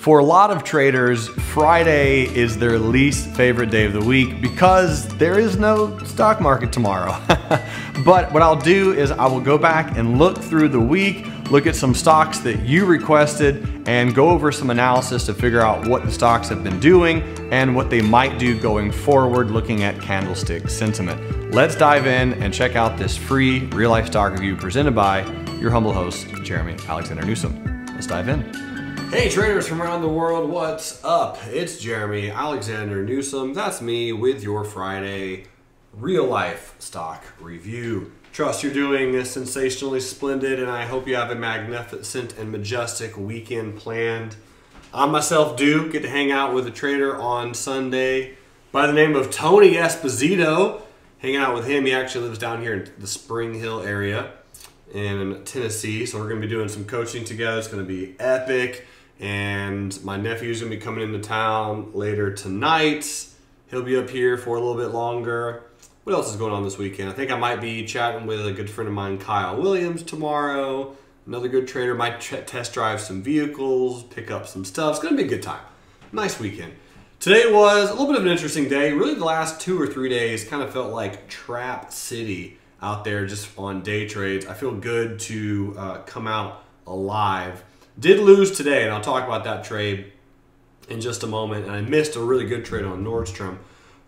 For a lot of traders, Friday is their least favorite day of the week because there is no stock market tomorrow. But what I'll do is I will go back and look through the week, look at some stocks that you requested, and go over some analysis to figure out what the stocks have been doing and what they might do going forward, looking at candlestick sentiment. Let's dive in and check out this free real-life stock review presented by your humble host, Jeremy Alexander Newsome. Let's dive in. Hey traders from around the world, what's up? It's Jeremy Alexander Newsome. That's me with your Friday real-life stock review. Trust you're doing sensationally splendid, and I hope you have a magnificent and majestic weekend planned. I myself do get to hang out with a trader on Sunday by the name of Tony Esposito. Hanging out with him, he actually lives down here in the Spring Hill area in Tennessee, so we're going to be doing some coaching together. It's going to be epic, and my nephew's going to be coming into town later tonight. He'll be up here for a little bit longer. What else is going on this weekend? I think I might be chatting with a good friend of mine, Kyle Williams, tomorrow. Another good trader. Might test drive some vehicles, pick up some stuff. It's going to be a good time. Nice weekend. Today was a little bit of an interesting day. Really the last 2 or 3 days kind of felt like trap city out there just on day trades. I feel good to come out alive. Did lose today, and I'll talk about that trade in just a moment. And I missed a really good trade on Nordstrom.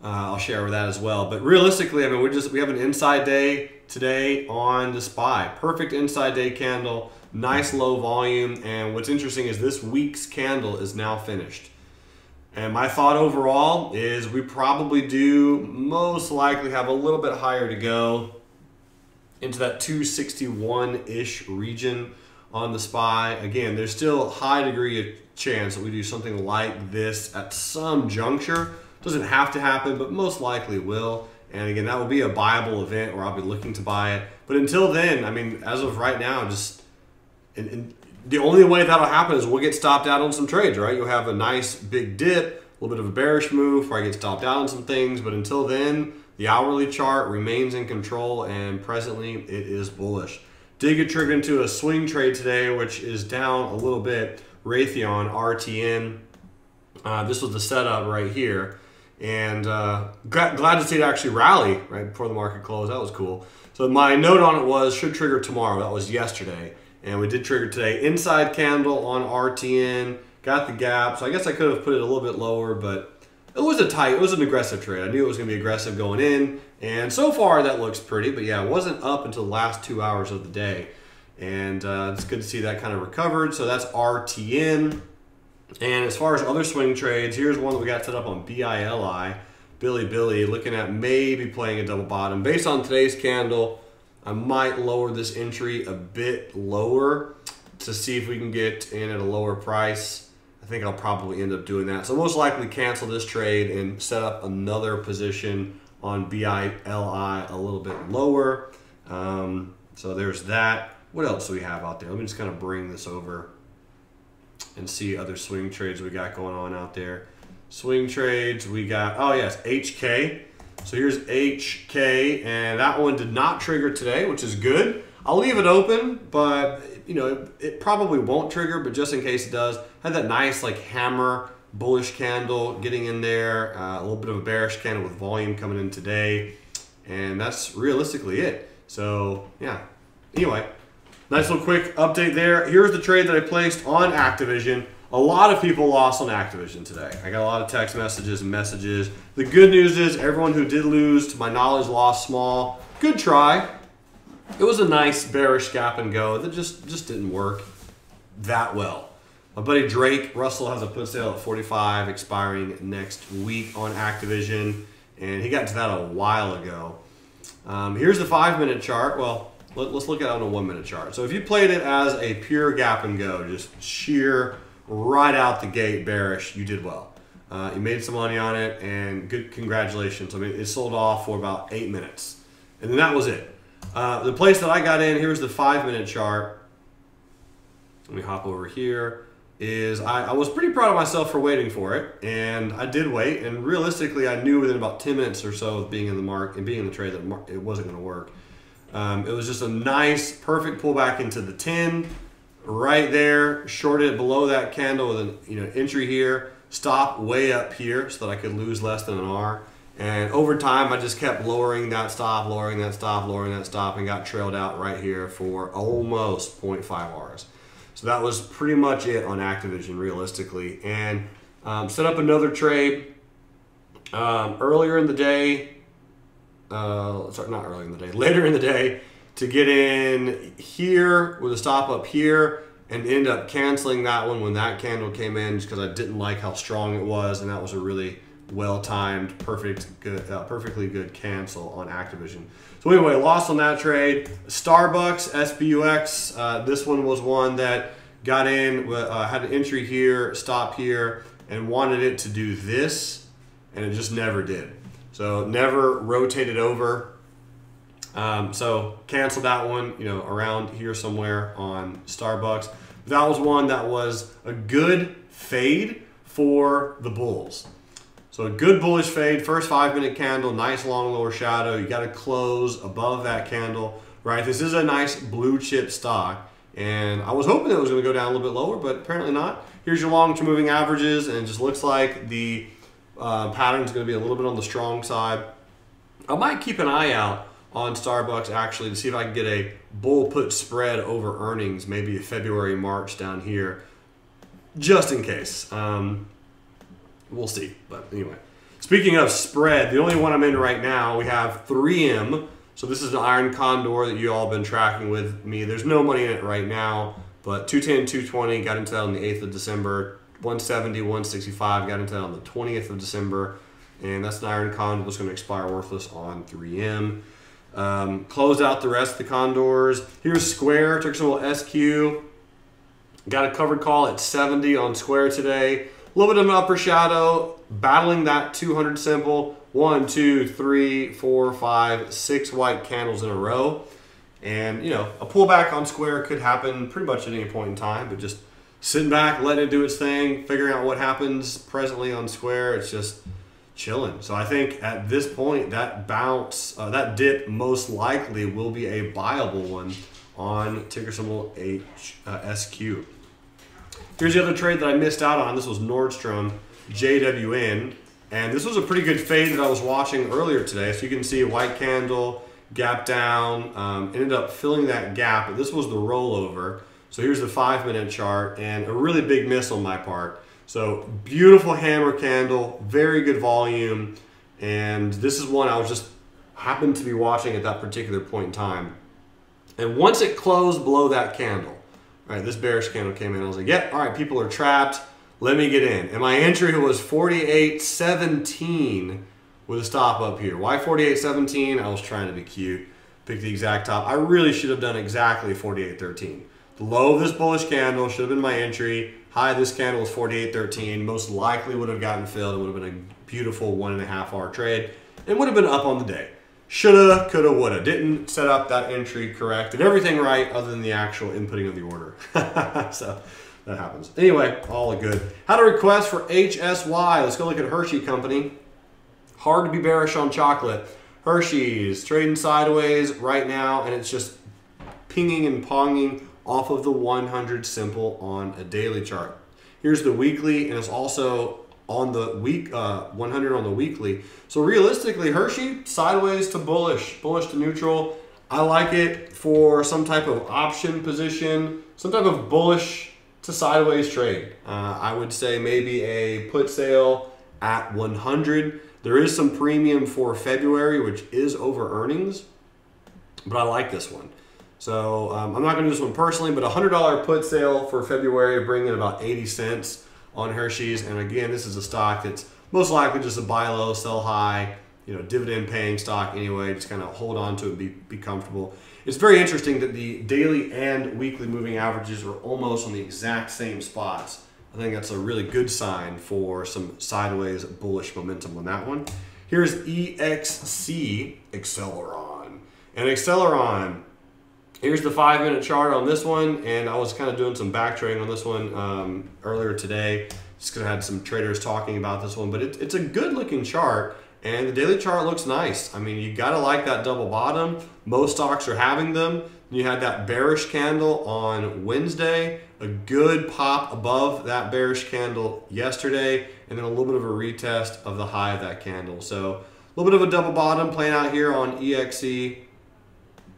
I'll share that as well. But realistically, I mean, we have an inside day today on the SPY. Perfect inside day candle, nice low volume. And what's interesting is this week's candle is now finished. And my thought overall is we probably do most likely have a little bit higher to go into that 261-ish region on the SPY. Again, there's still a high degree of chance that we do something like this at some juncture. Doesn't have to happen, but most likely will. And again, that will be a buyable event where I'll be looking to buy it. But until then, I mean, as of right now, just and the only way that'll happen is we'll get stopped out on some trades, right? You'll have a nice big dip, a little bit of a bearish move where I get stopped out on some things. But until then, the hourly chart remains in control, and presently it is bullish. Did get triggered into a swing trade today, which is down a little bit. Raytheon, RTN. This was the setup right here. And glad to see it actually rally right before the market closed. That was cool. So my note on it was should trigger tomorrow. That was yesterday. And we did trigger today. Inside candle on RTN. Got the gap. So I guess I could have put it a little bit lower, but it was an aggressive trade. I knew it was going to be aggressive going in. And so far that looks pretty. But yeah, it wasn't up until the last 2 hours of the day. And it's good to see that kind of recovered. So that's RTN. And as far as other swing trades, here's one that we got set up on BILI. Billy, looking at maybe playing a double bottom. Based on today's candle, I might lower this entry a bit lower to see if we can get in at a lower price. I think I'll probably end up doing that. So most likely cancel this trade and set up another position on BILI a little bit lower. So there's that. What else do we have out there? Let me just kind of bring this over and see other swing trades we got going on out there. Swing trades, we got, oh yes, HK. So here's HK, and that one did not trigger today, which is good. I'll leave it open, but you know, it probably won't trigger, but just in case it does, had that nice like hammer bullish candle getting in there, a little bit of a bearish candle with volume coming in today, and that's realistically it. So yeah, anyway. Nice little quick update there. Here's the trade that I placed on Activision. A lot of people lost on Activision today. I got a lot of text messages and messages. The good news is everyone who did lose, to my knowledge, lost small. Good try. It was a nice bearish gap and go that just didn't work that well. My buddy Drake Russell has a put sale at 45 expiring next week on Activision, and he got to that a while ago. Here's the 5-minute chart. Well, let's look at it on a 1-minute chart. So if you played it as a pure gap and go, just sheer right out the gate bearish, you did well. You made some money on it, and good congratulations. I mean, it sold off for about 8 minutes, and then that was it. The place that I got in, here's the 5-minute chart. Let me hop over here. I was pretty proud of myself for waiting for it, and I did wait. And realistically, I knew within about 10 minutes or so of being in the market and being in the trade that it wasn't going to work. It was just a nice, perfect pullback into the 10. right there, shorted it below that candle with an entry here, stop way up here so that I could lose less than an R. And over time, I just kept lowering that stop, lowering that stop, lowering that stop, and got trailed out right here for almost 0.5 Rs. So that was pretty much it on Activision, realistically. And set up another trade earlier in the day. Sorry, not earlier in the day, later in the day, to get in here with a stop up here and end up canceling that one when that candle came in just because I didn't like how strong it was, and that was a really well-timed, perfectly good cancel on Activision. So anyway, lost on that trade. Starbucks, SBUX, this one was one that got in, had an entry here, stop here, and wanted it to do this, and it just never did. So never rotated over. So canceled that one, around here somewhere on Starbucks. That was one that was a good fade for the bulls. So a good bullish fade, first 5-minute candle, nice long lower shadow. You got to close above that candle, right? This is a nice blue chip stock, and I was hoping it was going to go down a little bit lower, but apparently not. Here's your long-term moving averages, and it just looks like the pattern is going to be a little bit on the strong side. I might keep an eye out on Starbucks actually to see if I can get a bull put spread over earnings, maybe February, March down here, just in case. We'll see. But anyway, speaking of spread, the only one I'm in right now, we have 3M. So this is an iron condor that you all have been tracking with me. There's no money in it right now, but 210, 220, got into that on the 8th of December. 170, 165, got into that on the 20th of December. And that's an iron condor that's going to expire worthless on 3M. Closed out the rest of the condors. Here's Square, took some little SQ. Got a covered call at 70 on Square today. A little bit of an upper shadow, battling that 200 simple. 1, 2, 3, 4, 5, 6 white candles in a row. And, a pullback on Square could happen pretty much at any point in time, but just sitting back, letting it do its thing, figuring out what happens presently on Square, it's just chilling. So I think at this point, that bounce, that dip most likely will be a buyable one on ticker symbol HSQ. Here's the other trade that I missed out on. This was Nordstrom, JWN. And this was a pretty good fade that I was watching earlier today. So you can see a white candle, gap down, ended up filling that gap. But this was the rollover. So here's the 5-minute chart, and a really big miss on my part. So beautiful hammer candle, very good volume. And this is one I was just happened to be watching at that particular point in time. And once it closed below that candle, all right, this bearish candle came in. I was like, yep, all right, people are trapped. Let me get in. And my entry was 48.17 with a stop up here. Why 48.17? I was trying to be cute. Pick the exact top. I really should have done exactly 48.13. The low of this bullish candle should have been my entry. High of this candle was 48.13. Most likely would have gotten filled. It would have been a beautiful 1.5 hour trade. And would have been up on the day. Shoulda, coulda, woulda. Didn't set up that entry correct. Did everything right other than the actual inputting of the order. So that happens. Anyway, all good. Had a request for HSY. Let's go look at Hershey Company. Hard to be bearish on chocolate. Hershey's trading sideways right now, and it's just pinging and ponging off of the 100 simple on a daily chart. Here's the weekly, and it's also on the week 100 on the weekly. So realistically, Hershey sideways to bullish, bullish to neutral. I like it for some type of option position, some type of bullish to sideways trade. I would say maybe a put sale at 100. There is some premium for February, which is over earnings, but I like this one. So I'm not going to do this one personally, but a $100 put sale for February, bringing in about 80 cents on Hershey's. And again, this is a stock that's most likely just a buy low, sell high, dividend paying stock anyway. Just kind of hold on to it, be comfortable. It's very interesting that the daily and weekly moving averages are almost on the exact same spots. I think that's a really good sign for some sideways bullish momentum on that one. Here's EXC, Acceleron. And Acceleron, here's the 5-minute chart on this one, and I was kind of doing some back trading on this one earlier today, just because I had some traders talking about this one, but it's a good looking chart, and the daily chart looks nice. I mean, you gotta like that double bottom. Most stocks are having them. You had that bearish candle on Wednesday, a good pop above that bearish candle yesterday, and then a little bit of a retest of the high of that candle. So a little bit of a double bottom playing out here on EXE.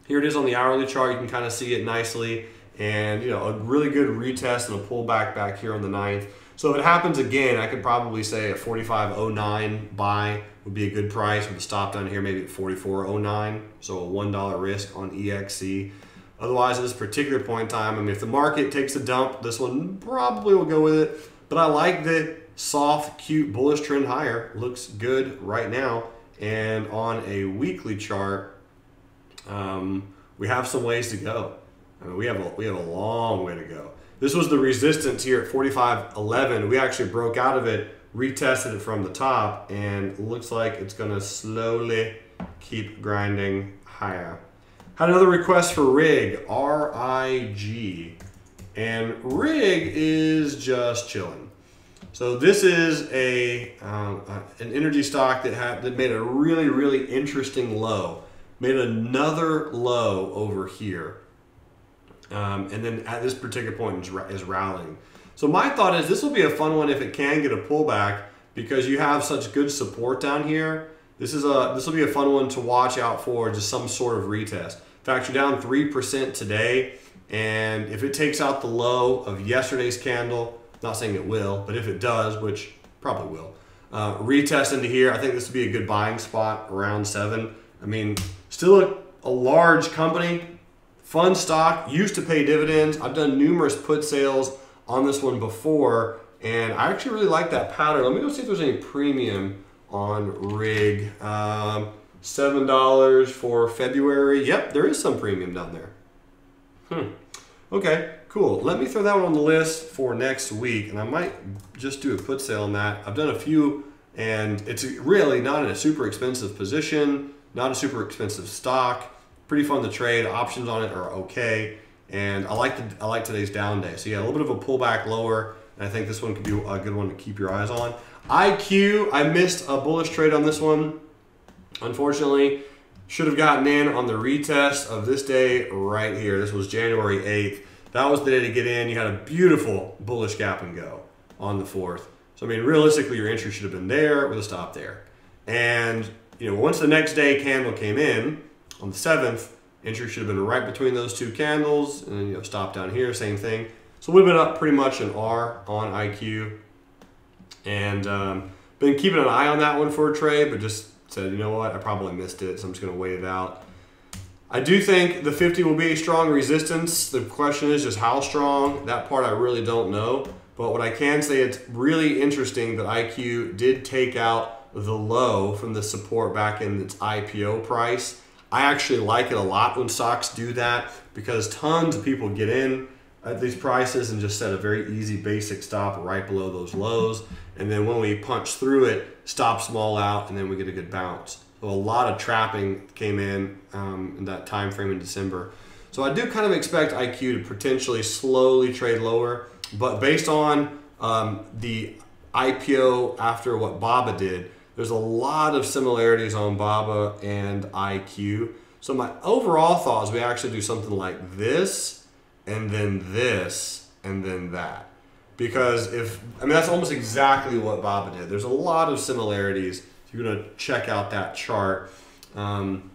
Here it is on the hourly chart. You can kind of see it nicely. And, you know, a really good retest and a pullback back here on the 9th. So if it happens again, I could probably say a 45.09 buy would be a good price with a stop down here, maybe at 44.09. So a $1 risk on EXE. Otherwise, at this particular point in time, I mean, if the market takes a dump, this one probably will go with it. But I like the soft, cute, bullish trend higher. Looks good right now. And on a weekly chart, we have some ways to go. I mean, we have a long way to go. This was the resistance here at 45.11. We actually broke out of it, retested it from the top, and looks like it's gonna slowly keep grinding higher. Had another request for RIG, R-I-G, and RIG is just chilling. So this is an energy stock that made a really interesting low, made another low over here. And then at this particular point is rallying. So my thought is this will be a fun one if it can get a pullback because you have such good support down here. This will be a fun one to watch out for, just some sort of retest. In fact, you're down 3% today, and if it takes out the low of yesterday's candle, not saying it will, but if it does, which probably will, retest into here, I think this would be a good buying spot around 7. I mean, still a large company. Fun stock, used to pay dividends. I've done numerous put sales on this one before, and I actually really like that pattern. Let me go see if there's any premium on RIG. $7 for February. Yep, there is some premium down there. Okay, cool. Let me throw that one on the list for next week, and I might just do a put sale on that. I've done a few, and it's really not in a super expensive position, not a super expensive stock. Pretty fun to trade. Options on it are okay, and I like today's down day. So yeah, a little bit of a pullback lower, and I think this one could be a good one to keep your eyes on. IQ, I missed a bullish trade on this one. Unfortunately, should have gotten in on the retest of this day right here. This was January 8th. That was the day to get in. You had a beautiful bullish gap and go on the 4th. So I mean, realistically, your entry should have been there with a stop there. And you know, once the next day candle came in, on the 7th, entry should have been right between those two candles, and then, you know, stop down here, same thing. So we've been up pretty much an R on IQ, and been keeping an eye on that one for a trade, but just said, you know what, I probably missed it, so I'm just going to wait it out. I do think the 50 will be a strong resistance. The question is just how strong. That part I really don't know, but what I can say, it's really interesting that IQ did take out the low from the support back in its IPO price. I actually like it a lot when stocks do that because tons of people get in at these prices and just set a very easy basic stop right below those lows. And then when we punch through it, stop small out, and then we get a good bounce. So a lot of trapping came in that time frame in December. So I do kind of expect IQ to potentially slowly trade lower, but based on the IPO after what BABA did, there's a lot of similarities on BABA and IQ. So my overall thought is we actually do something like this, and then this, and then that. Because that's almost exactly what BABA did. There's a lot of similarities. If you're gonna check out that chart,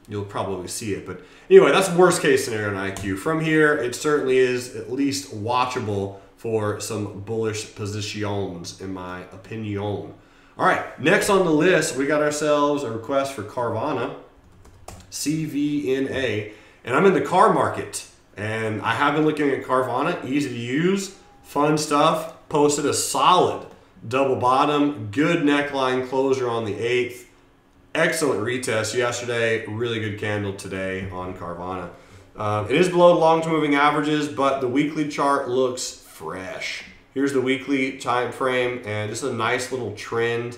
you'll probably see it. But anyway, that's worst case scenario on IQ. From here, it certainly is at least watchable for some bullish positions, in my opinion. All right, next on the list, we got ourselves a request for Carvana, CVNA, and I'm in the car market, and I have been looking at Carvana, easy to use, fun stuff, posted a solid double bottom, good neckline closure on the 8th, excellent retest yesterday, really good candle today on Carvana. It is below long-term moving averages, but the weekly chart looks fresh. Here's the weekly time frame, and just a nice little trend.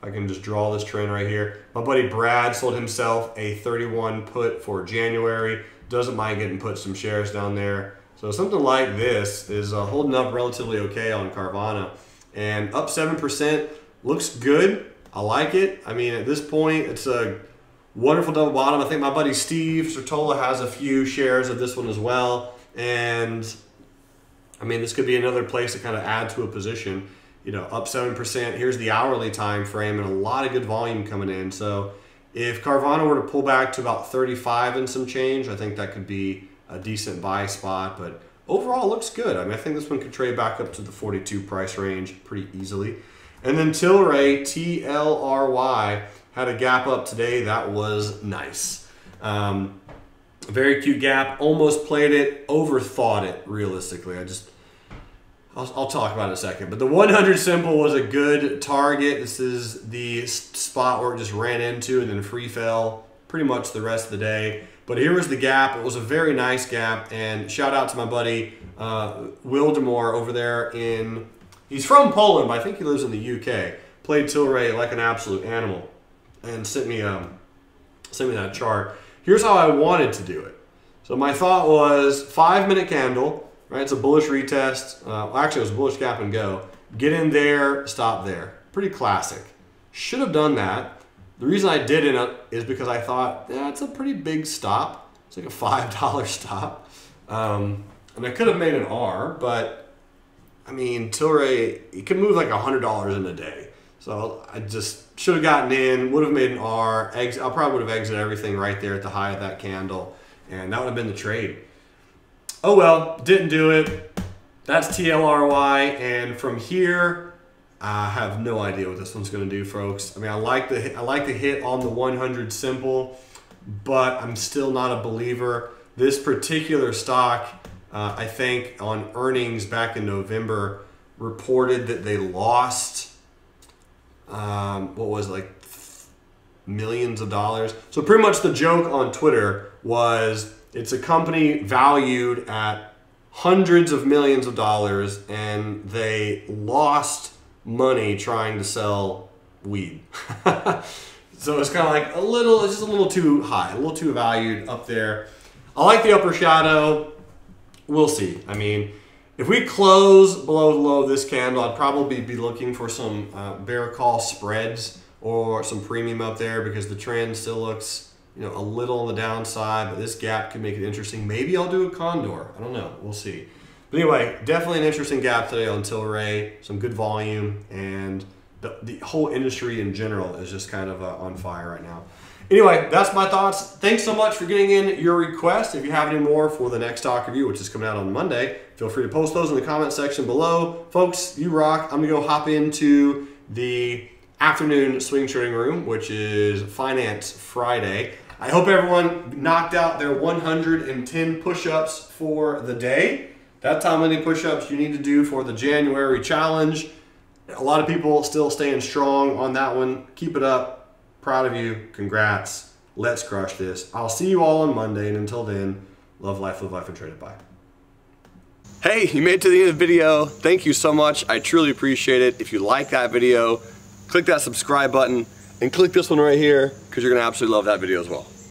I can just draw this trend right here. My buddy Brad sold himself a 31 put for January. Doesn't mind getting put some shares down there. So something like this is holding up relatively okay on Carvana. And up 7%, looks good. I like it. I mean, at this point, it's a Wonderful double bottom. I think my buddy Steve Sertola has a few shares of this one as well. And I mean, this could be another place to kind of add to a position. You know, up 7%. Here's the hourly time frame and a lot of good volume coming in. So if Carvana were to pull back to about 35 and some change, I think that could be a decent buy spot. But overall, it looks good. I mean, I think this one could trade back up to the 42 price range pretty easily. And then Tilray, TLRY, had a gap up today. That was nice. Very cute gap. Almost played it, overthought it realistically. I'll talk about it in a second. But the 100 simple was a good target. This is the spot where it just ran into and then free fell pretty much the rest of the day. But here was the gap. It was a very nice gap. And shout out to my buddy Wildemore over there he's from Poland, but I think he lives in the UK. Played Tilray like an absolute animal and sent me that chart. Here's how I wanted to do it. So my thought was 5-minute candle. Right, it's a bullish retest. Actually, it was a bullish gap and go. Get in there, stop there. Pretty classic. Should have done that. The reason I didn't is because I thought, yeah, it's a pretty big stop. It's like a $5 stop. And I could have made an R, but I mean, Tilray, it can move like $100 in a day. So I just should have gotten in, would have made an R. I probably would have exited everything right there at the high of that candle. And that would have been the trade. Oh well, didn't do it. That's TLRY, and from here, I have no idea what this one's going to do, folks. I mean, I like the hit on the 100 simple, but I'm still not a believer. This particular stock, I think on earnings back in November, reported that they lost, what was it, like millions of dollars. So pretty much the joke on Twitter was, it's a company valued at hundreds of millions of dollars and they lost money trying to sell weed. So it's kind of like it's just a little too high, a little too valued up there. I like the upper shadow. We'll see. I mean, if we close below the low of this candle, I'd probably be looking for some bear call spreads or some premium up there because the trend still looks, you know, a little on the downside, but this gap could make it interesting. Maybe I'll do a condor. I don't know. We'll see. But anyway, definitely an interesting gap today on Tilray. Some good volume, and the whole industry in general is just kind of on fire right now. Anyway, that's my thoughts. Thanks so much for getting in your request. If you have any more for the next stock review, which is coming out on Monday, feel free to post those in the comment section below. Folks, you rock. I'm going to go hop into the afternoon swing trading room, which is Finance Friday. I hope everyone knocked out their 110 push-ups for the day. That's how many push-ups you need to do for the January challenge. A lot of people still staying strong on that one. Keep it up. Proud of you. Congrats. Let's crush this. I'll see you all on Monday, and until then, love life, live life, and trade it. Bye. Hey, you made it to the end of the video. Thank you so much. I truly appreciate it. If you like that video, click that subscribe button and click this one right here because you're going to absolutely love that video as well.